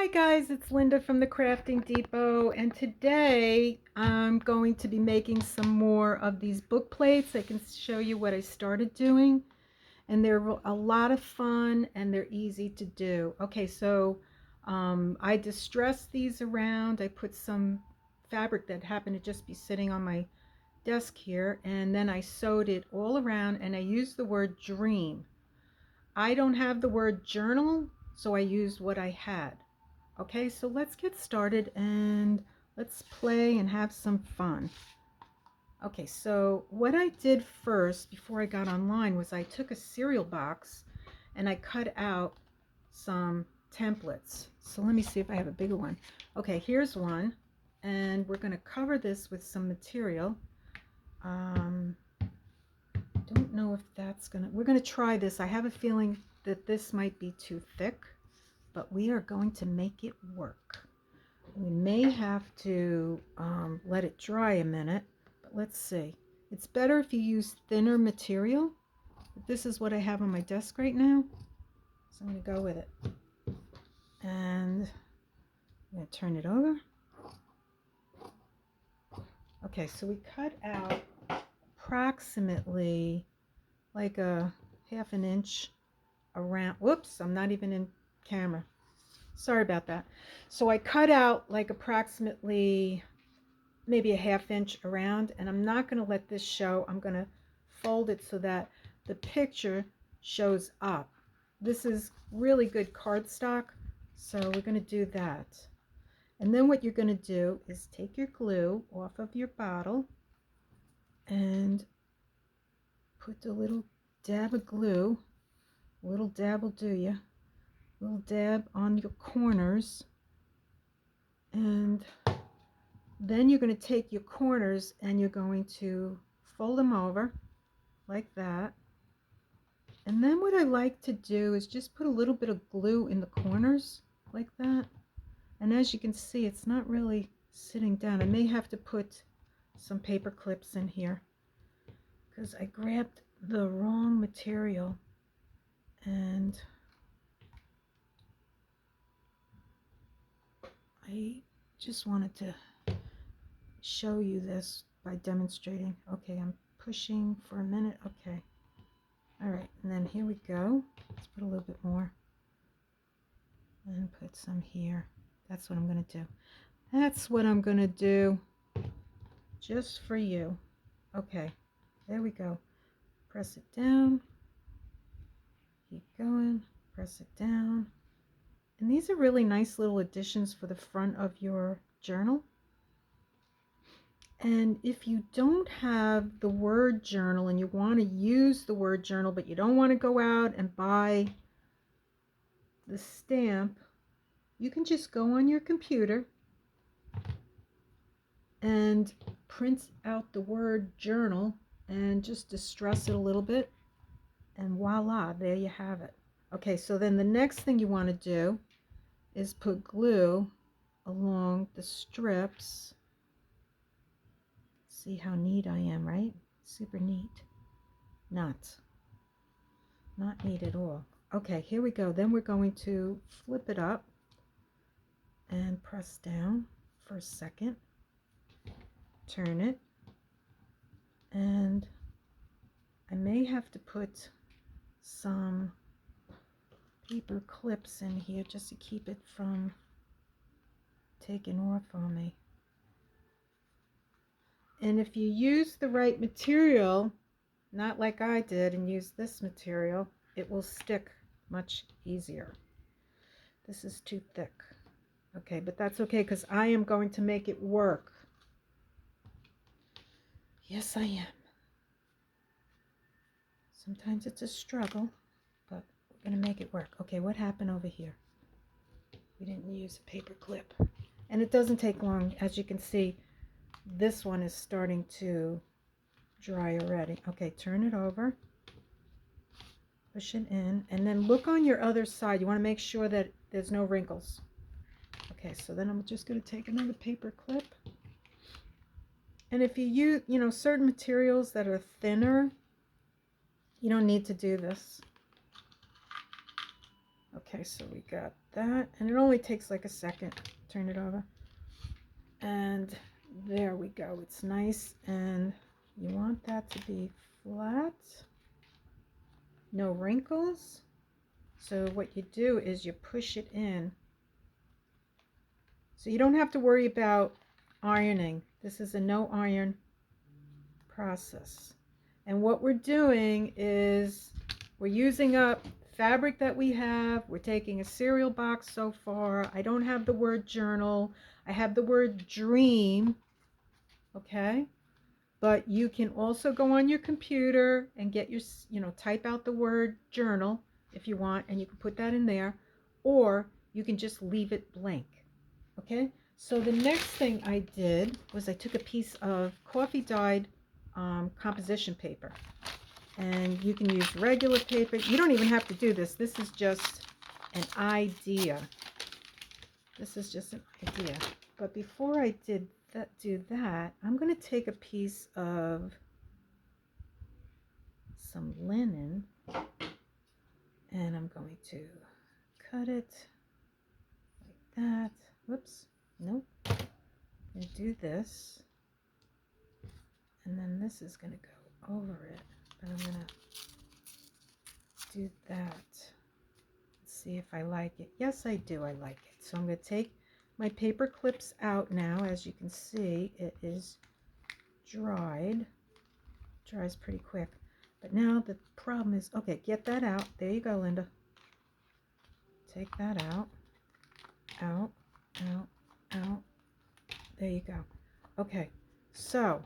Hi guys, it's Linda from the Crafting Depot, and today I'm going to be making some more of these book plates. I can show you what I started doing, and they're a lot of fun and they're easy to do. Okay, so I distressed these around. I put some fabric that happened to just be sitting on my desk here, and then I sewed it all around, and I used the word dream. I don't have the word journal, so I used what I had. Okay, so let's get started and let's play and have some fun. Okay, so what I did first before I got online was I took a cereal box and I cut out some templates. So let me see if I have a bigger one. Okay, here's one, and we're going to cover this with some material. Don't know if that's we're gonna try this. I have a feeling that this might be too thick, but we are going to make it work. We may have to let it dry a minute, but let's see. It's better if you use thinner material. But this is what I have on my desk right now, so I'm going to go with it. And I'm going to turn it over. Okay, so we cut out approximately like a half an inch around. Whoops, I'm not even in camera. Sorry about that. So I cut out like approximately maybe a half inch around, and I'm not going to let this show. I'm going to fold it so that the picture shows up. This is really good cardstock, so we're going to do that. And then what you're going to do is take your glue off of your bottle and put a little dab of glue. A little dab will do you. A little dab on your corners, and then you're going to take your corners and you're going to fold them over like that. And then what I like to do is just put a little bit of glue in the corners like that. And as you can see, it's not really sitting down. I may have to put some paper clips in here because I grabbed the wrong material, and I just wanted to show you this by demonstrating. Okay, I'm pushing for a minute. Okay. All right, and then here we go. Let's put a little bit more and put some here. That's what I'm going to do. That's what I'm going to do just for you. Okay, there we go. Press it down. Keep going. Press it down. And these are really nice little additions for the front of your journal. And if you don't have the word journal and you want to use the word journal, but you don't want to go out and buy the stamp, you can just go on your computer and print out the word journal and just distress it a little bit, and voila, there you have it. Okay, so then the next thing you want to do is put glue along the strips. See how neat I am, right? Super neat. Not neat at all. Okay, here we go. Then we're going to flip it up and press down for a second. Turn it, and I may have to put some paper clips in here just to keep it from taking off on me. And if you use the right material, not like I did and use this material, it will stick much easier. This is too thick. Okay, but that's okay because I am going to make it work. Yes, I am. Sometimes it's a struggle, but we're going to make it work. Okay, what happened over here? We didn't use a paper clip. And it doesn't take long. As you can see, this one is starting to dry already. Okay, turn it over. Push it in. And then look on your other side. You want to make sure that there's no wrinkles. Okay, so then I'm just going to take another paper clip. And if you use, certain materials that are thinner, you don't need to do this. Okay, so we got that, and it only takes like a second. Turn it over, and there we go. It's nice, and you want that to be flat, no wrinkles. So what you do is you push it in. So you don't have to worry about ironing. This is a no iron process. And what we're doing is we're using up fabric that we have. We're taking a cereal box so far. I don't have the word journal. I have the word dream. Okay? But you can also go on your computer and get your, type out the word journal if you want, and you can put that in there, or you can just leave it blank. Okay? So the next thing I did was I took a piece of coffee dyed composition paper, and you can use regular paper. You don't even have to do this. This is just an idea. This is just an idea. But before I do that, I'm going to take a piece of some linen, and I'm going to cut it like that. Whoops, nope. I'm going to do this, and then this is going to go over it, but I'm going to do that. See if I like it. Yes, I do. I like it. So I'm going to take my paper clips out now. As you can see, it is dried. Dries pretty quick. But now the problem is, okay, get that out. There you go, Linda. Take that out. Out, out, out. There you go. Okay, so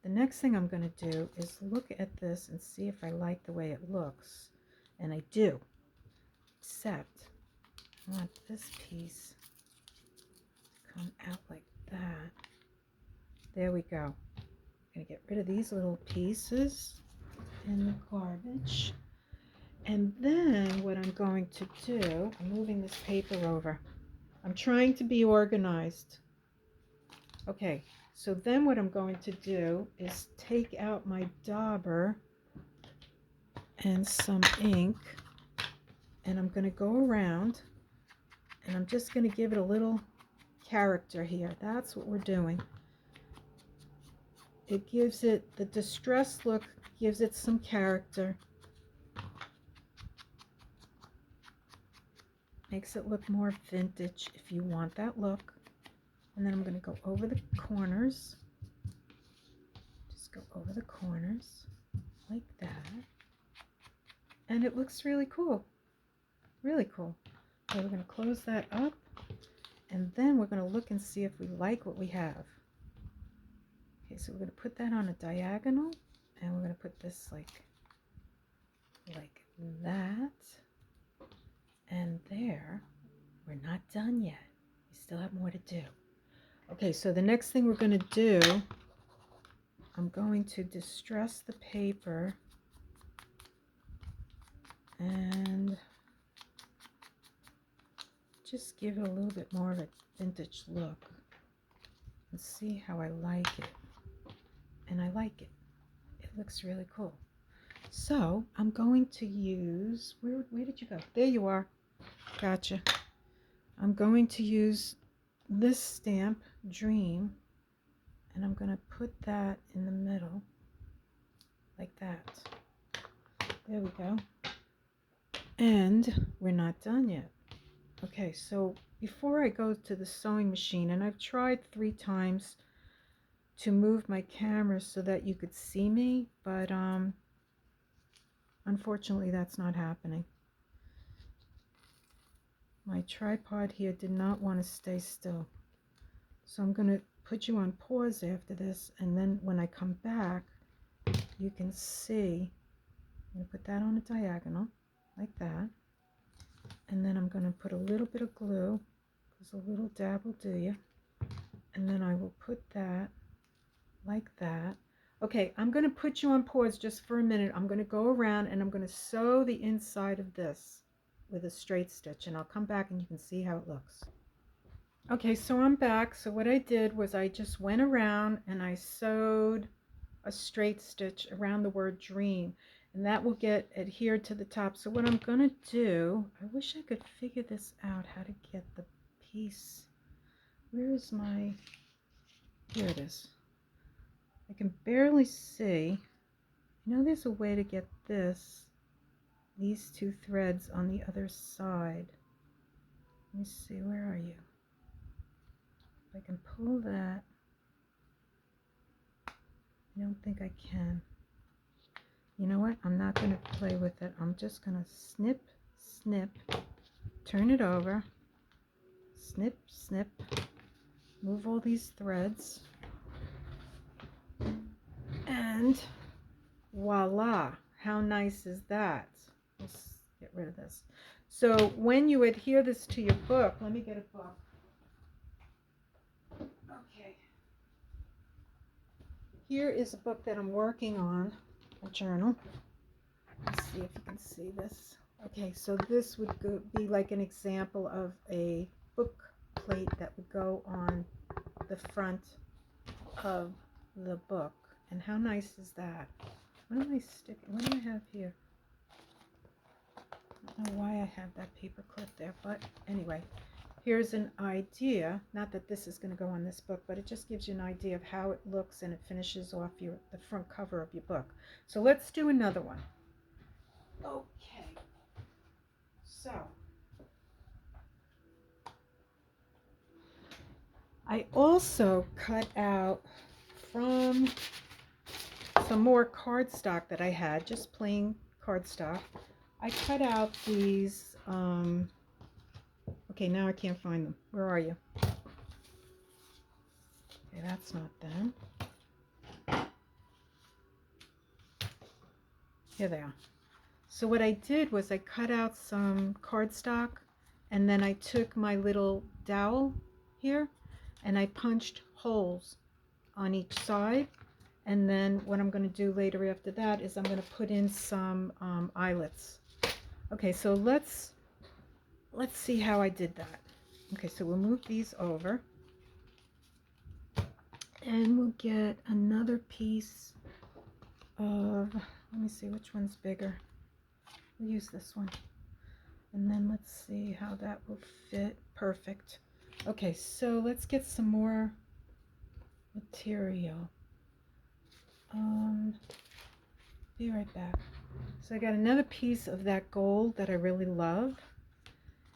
the next thing I'm going to do is look at this and see if I like the way it looks. And I do. Except I want this piece to come out like that. There we go. I'm going to get rid of these little pieces in the garbage. And then what I'm going to do, I'm moving this paper over. I'm trying to be organized. Okay, so then what I'm going to do is take out my dauber and some ink, and I'm going to go around, and I'm just going to give it a little character here. That's what we're doing. It gives it, the distressed look gives it some character. Makes it look more vintage if you want that look. And then I'm going to go over the corners. Just go over the corners like that. And it looks really cool. Really cool. So we're going to close that up. And then we're going to look and see if we like what we have. Okay, so we're going to put that on a diagonal. And we're going to put this like that. And there. We're not done yet. We still have more to do. Okay, so the next thing we're going to do, I'm going to distress the paper and just give it a little bit more of a vintage look and see how I like it. And I like it. It looks really cool. So I'm going to use, where did you go? There you are. Gotcha. I'm going to use this stamp, Dream, and I'm going to put that in the middle like that. There we go. And we're not done yet. Okay, so before I go to the sewing machine, and I've tried 3 times to move my camera so that you could see me, but unfortunately that's not happening. My tripod here did not want to stay still. So I'm going to put you on pause after this, and then when I come back, you can see. I'm going to put that on a diagonal like that. And then I'm going to put a little bit of glue, because a little dab will do you. And then I will put that like that. Okay, I'm going to put you on pause just for a minute. I'm going to go around and I'm going to sew the inside of this with a straight stitch, and I'll come back and you can see how it looks. Okay, so I'm back. So what I did was I just went around and I sewed a straight stitch around the word Dream. and that will get adhered to the top. So what I'm going to do, I wish I could figure this out, how to get the piece. Where is my, here it is. I can barely see. You know, there's a way to get these two threads on the other side. Let me see, where are you? If I can pull that. I don't think I can. You know what? I'm not going to play with it. I'm just going to snip, snip, turn it over, snip, snip, move all these threads, and voila! How nice is that? Let's get rid of this. So when you adhere this to your book, let me get a book. Okay. Here is a book that I'm working on, a journal. Let's see if you can see this. Okay, so this would be like an example of a book plate that would go on the front of the book. And how nice is that? What am I sticking? What do I have here? I don't know why I have that paper clip there, but anyway, here's an idea. Not that this is going to go on this book, but it just gives you an idea of how it looks, and it finishes off the front cover of your book. So let's do another one. Okay, so I also cut out from some more cardstock that I had, just plain cardstock. I cut out these, okay, now I can't find them. Where are you? Okay, that's not them. Here they are. So what I did was I cut out some cardstock, and then I took my little dowel here and I punched holes on each side. And then what I'm going to do later after that is I'm going to put in some eyelets. Okay, so let's see how I did that. Okay, so we'll move these over, and we'll get another piece of, let me see which one's bigger. We'll use this one. And then let's see how that will fit. Perfect. Okay, so let's get some more material. Be right back. So I got another piece of that gold that I really love,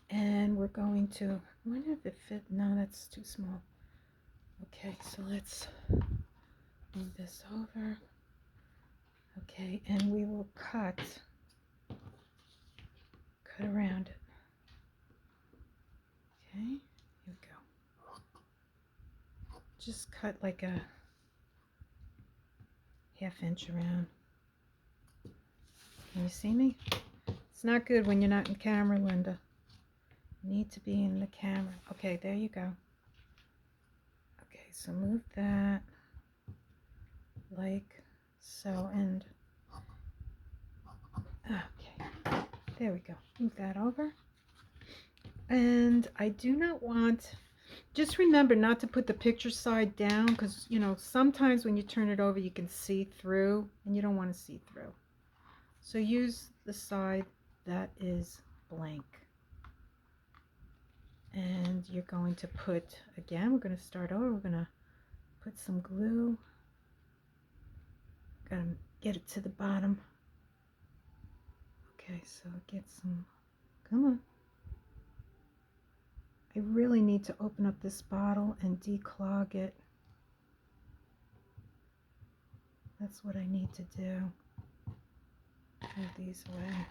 and we're going to, I wonder if it fit. No, that's too small. Okay, so let's move this over. Okay, and we will cut around it. Okay, here we go. Just cut like a ½ inch around. Can you see me? It's not good when you're not in camera, Linda. You need to be in the camera. Okay, there you go. Okay, so move that like so, and okay, there we go. Move that over. And I do not want, just remember not to put the picture side down, because you know sometimes when you turn it over you can see through, and you don't want to see through. So use the side that is blank. And you're going to put, again, we're going to start over. We're going to put some glue. Got to get it to the bottom. Okay, so get some, come on. I really need to open up this bottle and declog it. That's what I need to do. Move these away.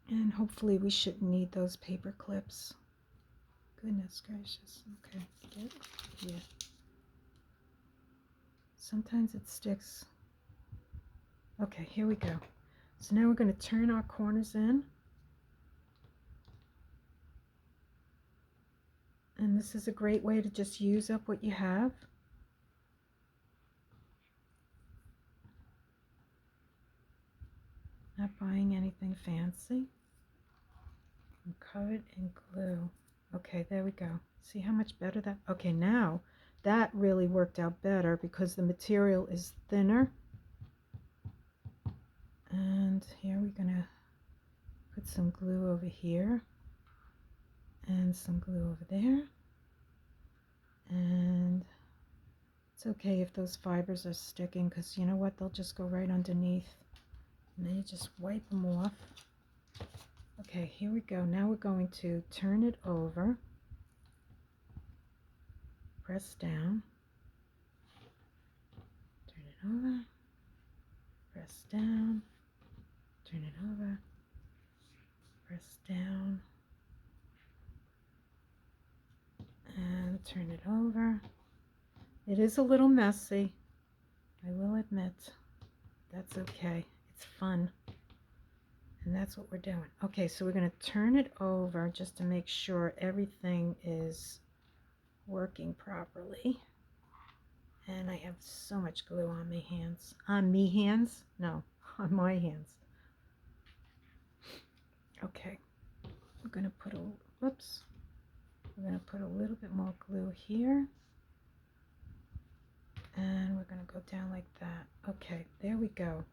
And hopefully we shouldn't need those paper clips. Goodness gracious. Okay, get it here. Sometimes it sticks. Okay, here we go. So now we're going to turn our corners in. And this is a great way to just use up what you have. Not buying anything fancy. I'm covered in glue. Okay, there we go. See how much better that, okay, now that really worked out better because the material is thinner. And here we're gonna put some glue over here and some glue over there. And it's okay if those fibers are sticking, because you know what, they'll just go right underneath. And then you just wipe them off. Okay, here we go. Now we're going to turn it over, press down, turn it over, press down, turn it over, press down, and turn it over. It is a little messy, I will admit. That's okay. It's fun. And that's what we're doing. Okay, so we're going to turn it over just to make sure everything is working properly. And I have so much glue on my hands. On me hands? No, on my hands. Okay, we're going to put a, whoops, we're going to put a little bit more glue here. And we're going to go down like that. Okay, there we go.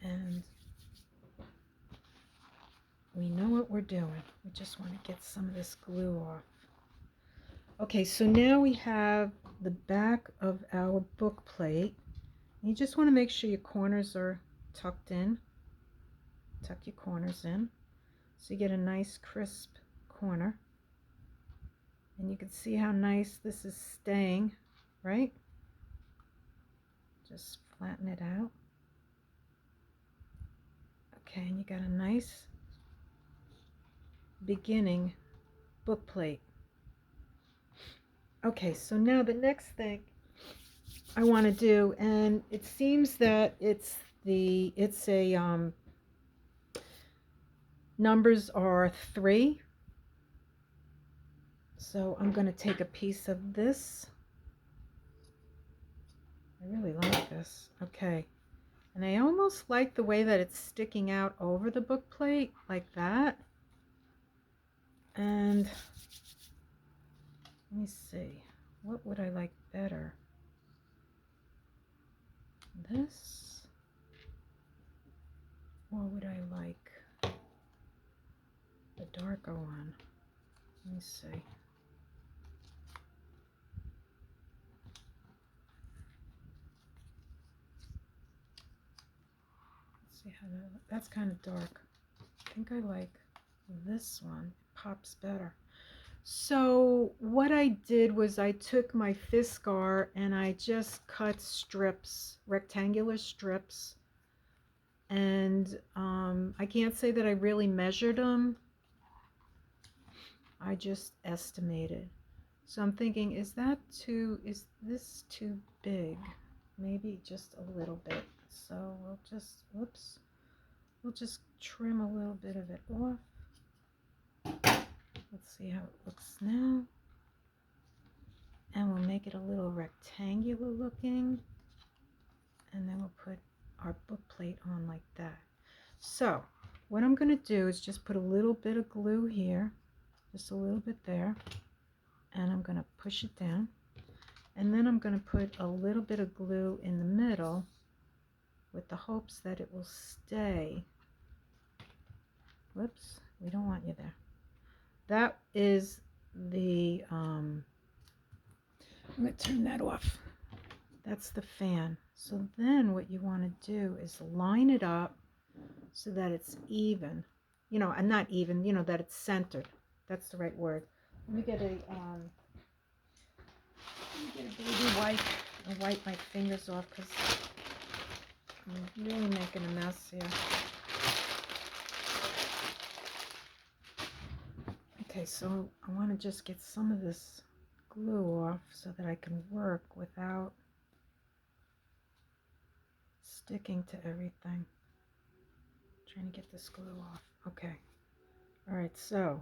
And we know what we're doing. We just want to get some of this glue off. Okay, so now we have the back of our book plate. You just want to make sure your corners are tucked in. Tuck your corners in so you get a nice crisp corner. And you can see how nice this is staying, right? Just flatten it out. Okay, and you got a nice beginning book plate. Okay, so now the next thing I want to do, and it seems that it's a numbers are 3. So I'm going to take a piece of this. I really like this. Okay. And I almost like the way that it's sticking out over the book plate like that. And let me see. What would I like better? This? Or would I like the darker one? Let me see. Let's see how that's kind of dark. I think I like this one. It pops better. So what I did was I took my Fiskar and I just cut strips, rectangular strips. And I can't say that I really measured them. I just estimated. So I'm thinking, is this too big? Maybe just a little bit. So we'll just, whoops, we'll just trim a little bit of it off. Let's see how it looks now. And we'll make it a little rectangular looking. And then we'll put our book plate on like that. So what I'm going to do is just put a little bit of glue here, just a little bit there, and I'm going to push it down. And then I'm going to put a little bit of glue in the middle with the hopes that it will stay. Whoops, we don't want you there. That is the, I'm going to turn that off. That's the fan. So then what you want to do is line it up so that it's even, you know, and not even, you know, that it's centered. That's the right word. Let me get a baby wipe and wipe my fingers off because I'm really making a mess here. Okay, so I want to just get some of this glue off so that I can work without sticking to everything. Trying to get this glue off. Okay. All right, so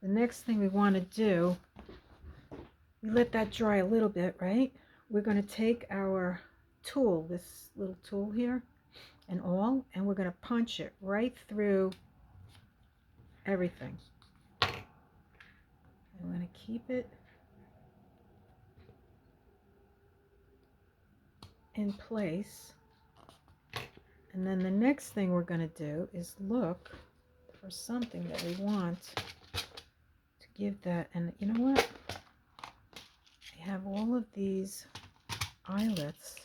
the next thing we want to do, we let that dry a little bit, right? We're going to take our tool, this little tool here, and we're going to punch it right through everything. I'm going to keep it in place, And then the next thing we're going to do is look for something that we want to give that. And you know what? I have all of these eyelets.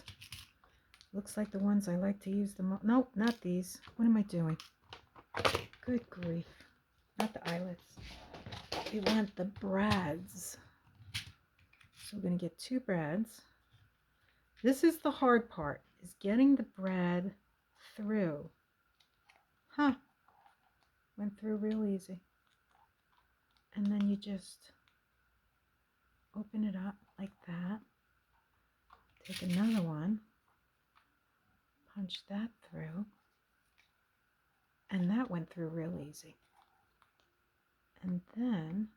Looks like the ones I like to use the most. Nope, not these. What am I doing? Good grief. Not the eyelets. We want the brads. So we're going to get 2 brads. This is the hard part, is getting the brad through. Huh. Went through real easy. And then you just open it up like that. Take another one. Punch that through. And that went through real easy. And then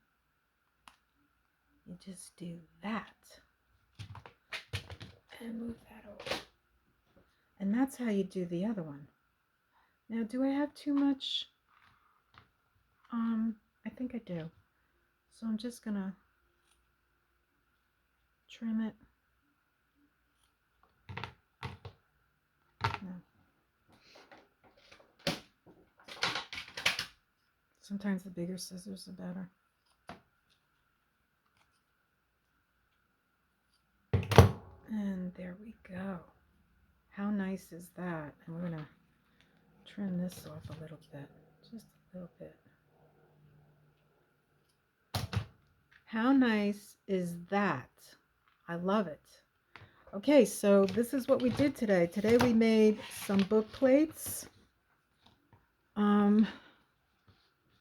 you just do that. And move that over. And that's how you do the other one. Now, do I have too much? I think I do. So I'm just gonna trim it. No. Sometimes the bigger scissors are better. And there we go. How nice is that? And we're gonna trim this off a little bit, just a little bit. How nice is that? I love it. Okay, so this is what we did today. Today we made some book plates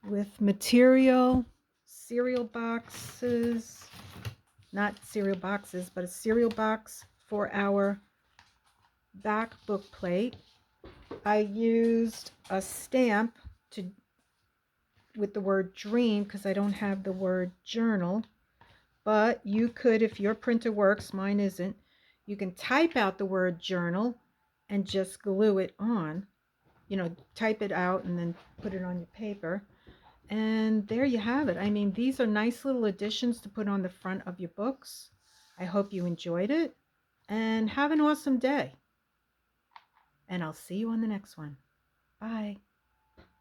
with material, cereal boxes, not cereal boxes, but a cereal box for our back book plate. I used a stamp with the word dream because I don't have the word journal, but you could, if your printer works, mine isn't, you can type out the word journal and just glue it on, type it out and then put it on your paper. And there you have it. I mean, these are nice little additions to put on the front of your books. I hope you enjoyed it and have an awesome day. And I'll see you on the next one. Bye.